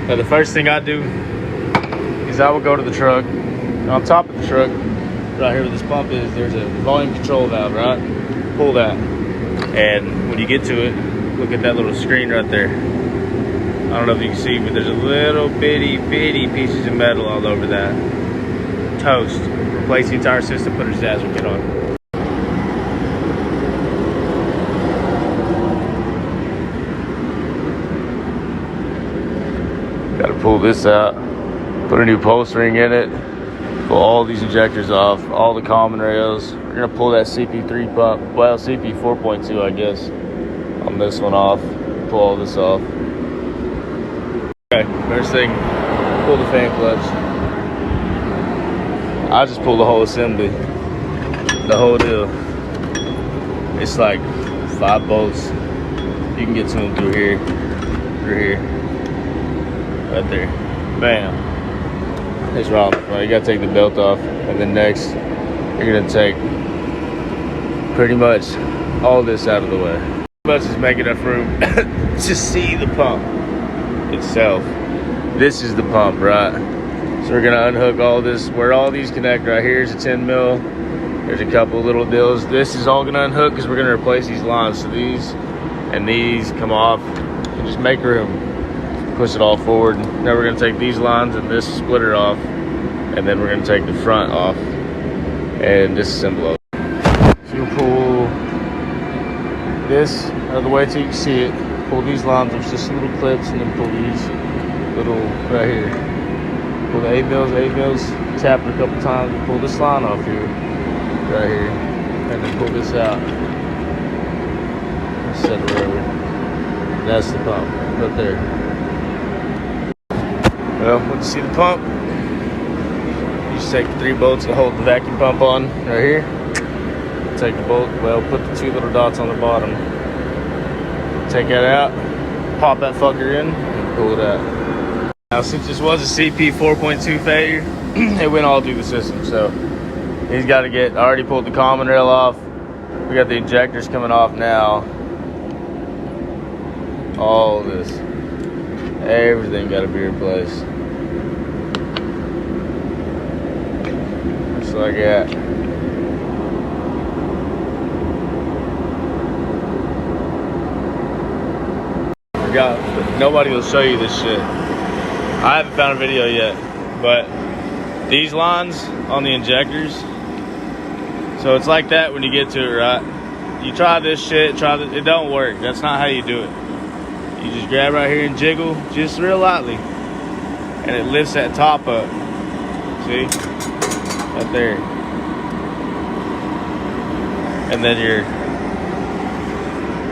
Now the first thing I do is I will go to the truck. On top of the truck, right here where this pump is, there's a volume control valve, right? Pull that. And when you get to it, look at that little screen right there. I don't know if you can see, but there's a little bitty pieces of metal all over that. Toast. Replace the entire system, put a disaster kit on. Got to pull this out, put a new pulse ring in it, pull all these injectors off, all the common rails. We're gonna pull that cp3 pump, well, cp4.2 I guess, on this one off, pull all this off. Okay, first thing, pull the fan clutch. I just pull the whole assembly, the whole deal. It's like 5 bolts. You can get to them through here, right there. Bam. It's wrong. Well, you gotta take the belt off, and then next, you're gonna take pretty much all this out of the way. Pretty much is make enough room to see the pump itself. This is the pump, right? So we're gonna unhook all this, where all these connect. Right here's a 10 mil. There's a couple little deals. This is all gonna unhook because we're gonna replace these lines. So these and these come off and just make room. Push it all forward. Now we're gonna take these lines and this splitter off, and then we're gonna take the front off and disassemble it. So you'll pull this out of the way so you can see it. Pull these lines with just little clips, and then pull these little right here. Pull the 8 mils, tap it a couple times, and pull this line off here, right here, and then pull this out. Set it over. That's the pump right there. Well, when you see the pump, you just take the 3 bolts that hold the vacuum pump on right here. Take the bolt, well, put the 2 little dots on the bottom. Take that out, pop that fucker in, and pull it out. Now, since this was a cp4.2 failure, it went all through the system. So he's got to get, I already pulled the common rail off. We got the injectors coming off now. All this. Everything got to be replaced. Just like that. Nobody will show you this shit. I haven't found a video yet, but these lines on the injectors, so it's like that when you get to it, right? You try this shit, it don't work. That's not how you do it. You just grab right here and jiggle just real lightly, and it lifts that top up. See? Right there. And then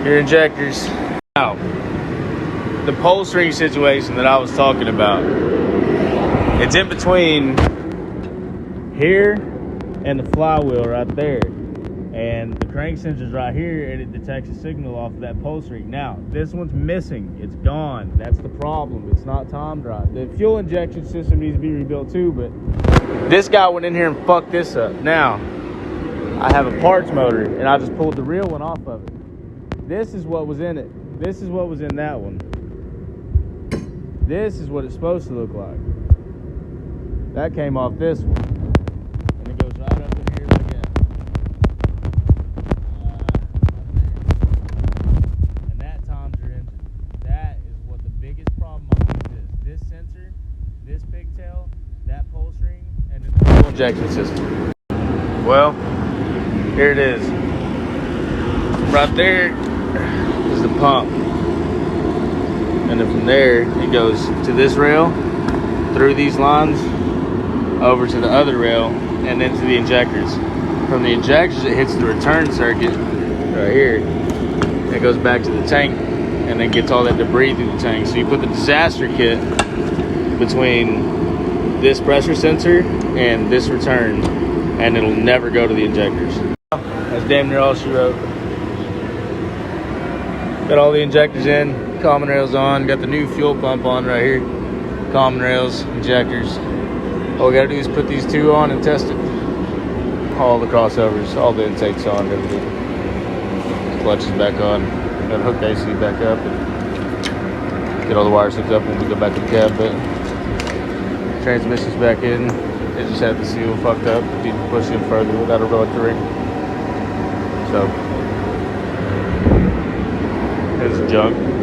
your injectors. Now, the pulse ring situation that I was talking about, it's in between here and the flywheel right there. And the crank sensor's right here, and it detects a signal off of that pulse ring. Now, this one's missing. It's gone. That's the problem. It's not timed right. The fuel injection system needs to be rebuilt too, but this guy went in here and fucked this up. Now, I have a parts motor, and I just pulled the real one off of it. This is what was in it. This is what was in that one. This is what it's supposed to look like. That came off this one. And it goes right up in here like that. And that times your engine. That is what the biggest problem on these is. This sensor, this pigtail, that pulse ring, and then the fuel injection system. Well, here it is. Right there is the pump. And then from there, it goes to this rail, through these lines, over to the other rail, and then to the injectors. From the injectors, it hits the return circuit right here. It goes back to the tank, and then gets all that debris through the tank. So you put the disaster kit between this pressure sensor and this return, and it'll never go to the injectors. That's damn near all she wrote. Got all the injectors in, common rails on, got the new fuel pump on right here. Common rails, injectors. All we gotta do is put these 2 on and test it. All the crossovers, all the intakes on, everything. Clutch is back on. Gotta hook the AC back up. And Get all the wires hooked up when we go back to the cab. But transmission's back in. It just had the seal fucked up. Need to push it further without a rotary. So it's junk.